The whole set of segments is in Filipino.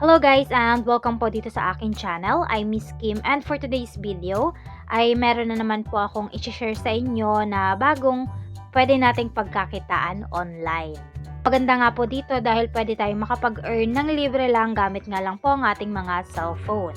Hello guys and welcome po dito sa aking channel. I'm Miss Kim and for today's video ay meron na naman po akong i-share sa inyo na bagong pwede nating pagkakitaan online. Maganda nga po dito dahil pwede tayong makapag-earn ng libre lang gamit nga lang po ang ating mga cellphone.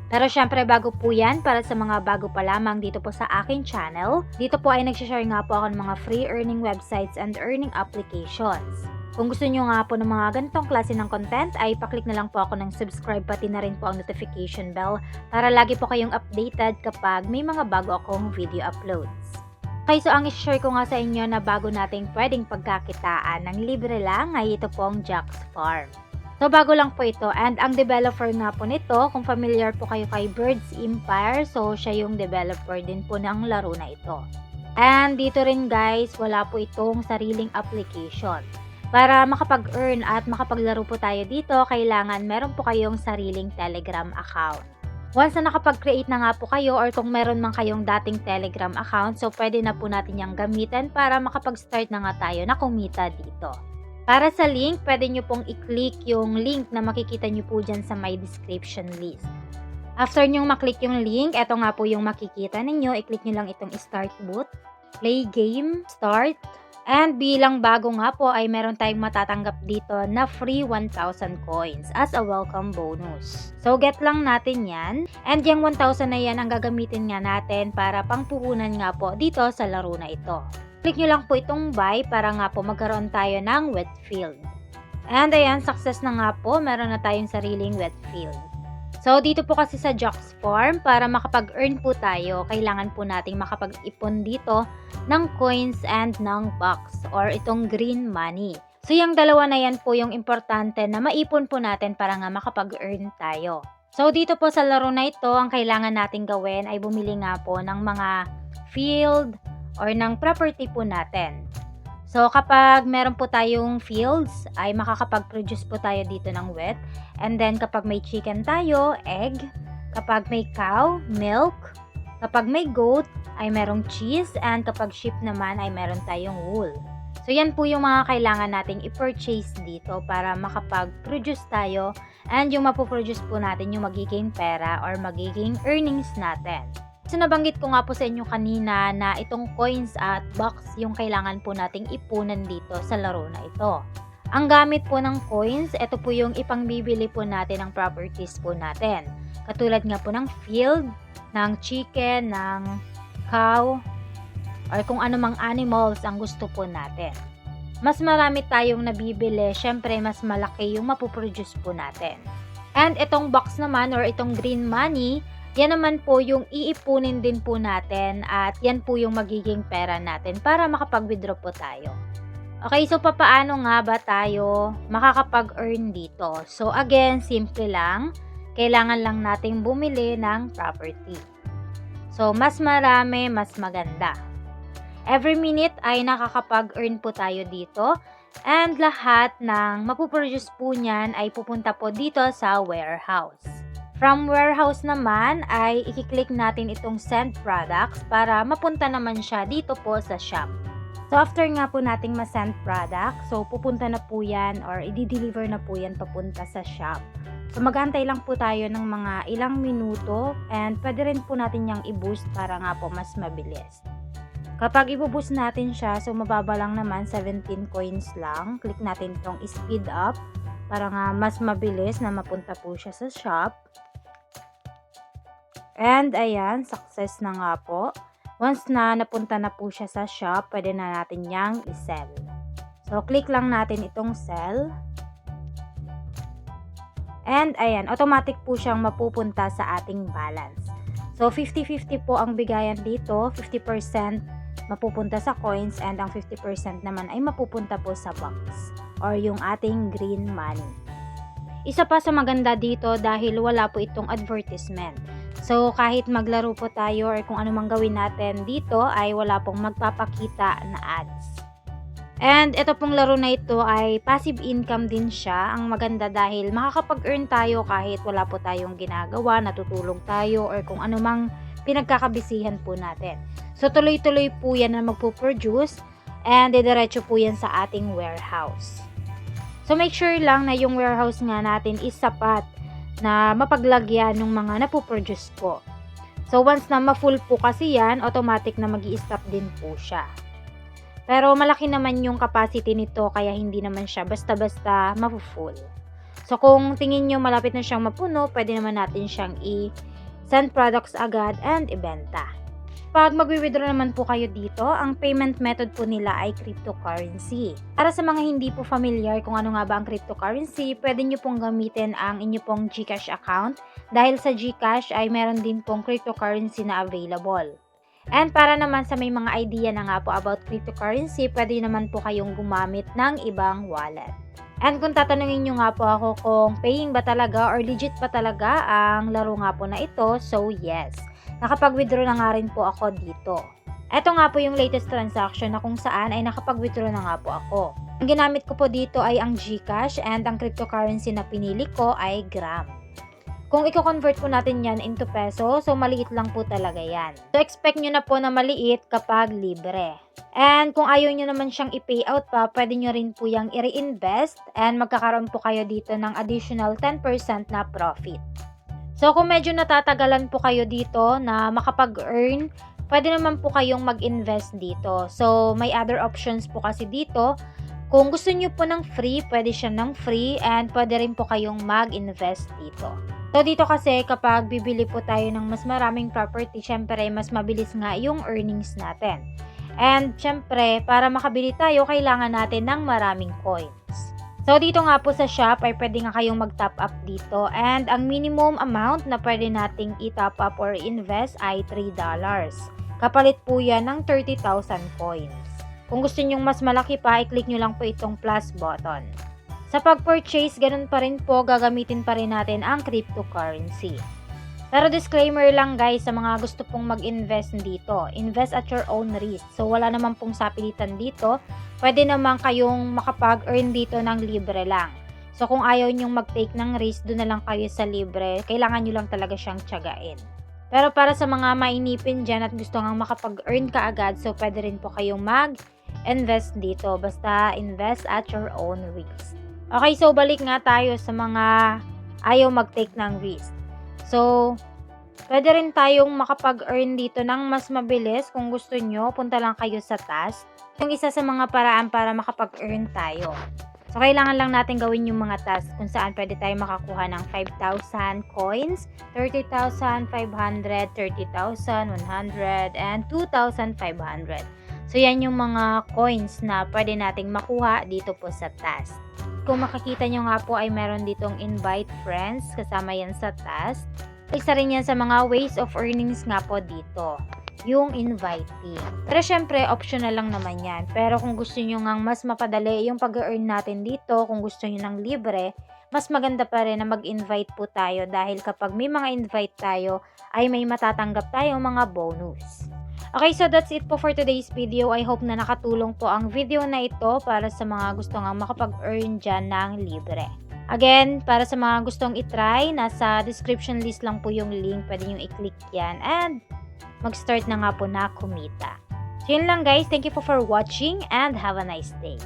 Pero syempre bago po yan, para sa mga bago pa lamang dito po sa aking channel, dito po ay nag-share nga po ako ng mga free earning websites and earning applications. Kung gusto nyo nga po ng mga ganitong klase ng content, ay paklik na lang po ako ng subscribe pati na rin po ang notification bell para lagi po kayong updated kapag may mga bago akong video uploads. Okay, so ang i-share ko nga sa inyo na bago nating pwedeng pagkakitaan ng libre lang ay ito pong Jack's Farm. So bago lang po ito and ang developer nga po nito, kung familiar po kayo kay Birds Empire, so siya yung developer din po ng laro na ito. And dito rin guys, wala po itong sariling application. Para makapag-earn at makapaglaro po tayo dito, kailangan meron po kayong sariling Telegram account. Once na nakapag-create na nga po kayo or kung meron man kayong dating Telegram account, so pwede na po natin yung gamitin para makapag-start na nga tayo na kumita dito. Para sa link, pwede nyo pong i-click yung link na makikita nyo po dyan sa my description list. After nyo maklik yung link, eto nga po yung makikita ninyo, i-click nyo lang itong Start Boot, Play Game, Start. And bilang bago nga po ay meron tayong matatanggap dito na free 1,000 coins as a welcome bonus. So get lang natin yan. And yung 1,000 na yan ang gagamitin nga natin para pangpuhunan nga po dito sa laro na ito. Click nyo lang po itong buy para nga po magkaroon tayo ng wet field. And ayan, success na nga po. Meron na tayong sariling wet field. So, dito po kasi sa Jack's Farm, para makapag-earn po tayo, kailangan po nating makapag-ipon dito ng coins and ng bucks or itong green money. So, yung dalawa na yan po yung importante na maipon po natin para nga makapag-earn tayo. So, dito po sa laro na ito, ang kailangan nating gawin ay bumili nga po ng mga field or ng property po natin. So, kapag meron po tayong fields, ay makakapag-produce po tayo dito ng wheat. And then, kapag may chicken tayo, egg. Kapag may cow, milk. Kapag may goat, ay merong cheese. And kapag sheep naman, ay meron tayong wool. So, yan po yung mga kailangan nating i-purchase dito para makapag-produce tayo. And yung mapoproduce po natin yung magiging pera or magiging earnings natin. So, nabanggit ko nga po sa inyo kanina na itong coins at bucks yung kailangan po nating ipunan dito sa laro na ito. Ang gamit po ng coins, ito po yung ipangbibili po natin ng properties po natin. Katulad nga po ng field, ng chicken, ng cow, or kung anumang animals ang gusto po natin. Mas marami tayong nabibili, syempre mas malaki yung mapuproduce po natin. And itong box naman or itong green money, yan naman po yung iipunin din po natin at yan po yung magiging pera natin para makapag-withdraw po tayo. Okay, so papaano nga ba tayo makakapag-earn dito? So again, simple lang. Kailangan lang nating bumili ng property. So mas marami, mas maganda. Every minute ay nakakapag-earn po tayo dito. And lahat ng mapuproduce po niyan ay pupunta po dito sa warehouse. From warehouse naman ay i-click natin itong send products para mapunta naman siya dito po sa shop. So after nga po nating ma-send product, so pupunta na po yan or i-deliver na po yan papunta sa shop. So mag-antay lang po tayo ng mga ilang minuto and pwede rin po natin yang i-boost para nga po mas mabilis. Kapag i-boost natin siya, so mababa lang naman 17 coins lang. Click natin itong speed up para nga mas mabilis na mapunta po siya sa shop. And ayan, success na nga po. Once na napunta na po siya sa shop, pwede na natin yang i-sell. So, click lang natin itong sell. And ayan, automatic po siyang mapupunta sa ating balance. So, 50-50 po ang bigayan dito. 50% mapupunta sa coins and ang 50% naman ay mapupunta po sa box or yung ating green money. Isa pa sa maganda dito dahil wala po itong advertisement. So, kahit maglaro po tayo or kung anumang gawin natin dito ay wala pong magpapakita na ads. And ito pong laro na ito ay passive income din siya. Ang maganda dahil makakapag-earn tayo kahit wala po tayong ginagawa, natutulog tayo or kung anumang pinagkakabisihan po natin. So, tuloy-tuloy po yan na magpo-produce and didiretso po yan sa ating warehouse. So make sure lang na yung warehouse nga natin is sapat na mapaglagyan ng mga napoproduce ko. So once na ma-full po kasi yan, automatic na mag-i-stop din po siya. Pero malaki naman yung capacity nito kaya hindi naman siya basta-basta mafu-full. So kung tingin nyo malapit na siyang mapuno, pwede naman natin siyang i-send products agad and ibenta. Pag magwi-withdraw naman po kayo dito, ang payment method po nila ay cryptocurrency. Para sa mga hindi po familiar kung ano nga ba ang cryptocurrency, pwede nyo pong gamitin ang inyo pong GCash account dahil sa GCash ay meron din pong cryptocurrency na available. And para naman sa may mga idea na nga po about cryptocurrency, pwede naman po kayong gumamit ng ibang wallet. And kung tatanungin nyo nga po ako kung paying ba talaga or legit ba talaga ang laro nga po na ito, so yes. Nakapag-withdraw na nga rin po ako dito. Ito nga po yung latest transaction na kung saan ay nakapag-withdraw na nga po ako. Ang ginamit ko po dito ay ang GCash and ang cryptocurrency na pinili ko ay Gram. Kung i-convert po natin yan into peso, so maliit lang po talaga yan. So expect nyo na po na maliit kapag libre. And kung ayaw nyo naman siyang i-payout pa, pwede nyo rin po yung i-reinvest and magkakaroon po kayo dito ng additional 10% na profit. So kung medyo natatagalan po kayo dito na makapag-earn, pwede naman po kayong mag-invest dito. So may other options po kasi dito. Kung gusto nyo po ng free, pwede siya ng free and pwede rin po kayong mag-invest dito. So dito kasi kapag bibili po tayo ng mas maraming property, syempre mas mabilis nga yung earnings natin. And syempre, para makabili tayo, kailangan natin ng maraming coins. So dito nga po sa shop ay pwede nga kayong mag-top up dito and ang minimum amount na pwede nating i-top up or invest ay $3. Kapalit po yan ng 30,000 coins. Kung gusto nyong mas malaki pa, i-click nyo lang po itong plus button. Sa pag-purchase, ganun pa rin po, gagamitin pa rin natin ang cryptocurrency. Pero disclaimer lang guys, sa mga gusto pong mag-invest dito, invest at your own risk. So wala naman pong sapilitan dito, pwede naman kayong makapag-earn dito ng libre lang. So kung ayaw nyong mag-take ng risk, doon na lang kayo sa libre, kailangan nyo lang talaga siyang tiyagain. Pero para sa mga mainipin dyan at gusto nga makapag-earn ka agad, so pwede rin po kayong mag-invest dito, basta invest at your own risk. Okay, so balik nga tayo sa mga ayaw mag-take ng risk. So, pwede rin tayong makapag-earn dito ng mas mabilis. Kung gusto nyo, punta lang kayo sa task. Yung isa sa mga paraan para makapag-earn tayo. So, kailangan lang natin gawin yung mga task kung saan pwede tayo makakuha ng 5,000 coins, 30,500, 30,100, and 2,500. So, yan yung mga coins na pwede nating makuha dito po sa task. Kung makikita nyo nga po ay meron ditong invite friends, kasama yan sa task. Isa rin yan sa mga ways of earnings nga po dito, yung inviting. Pero syempre, optional lang naman yan. Pero kung gusto nyo nga mas mapadali yung pag-earn natin dito, kung gusto nyo ng libre, mas maganda pa rin na mag-invite po tayo dahil kapag may mga invite tayo, ay may matatanggap tayong mga bonus. Okay, so that's it po for today's video. I hope na nakatulong po ang video na ito para sa mga gusto nga makapag-earn dyan ng libre. Again, para sa mga gustong itry, nasa description list lang po yung link. Pwede nyo i-click yan and mag-start na nga po na kumita. So yun lang guys. Thank you po for watching and have a nice day.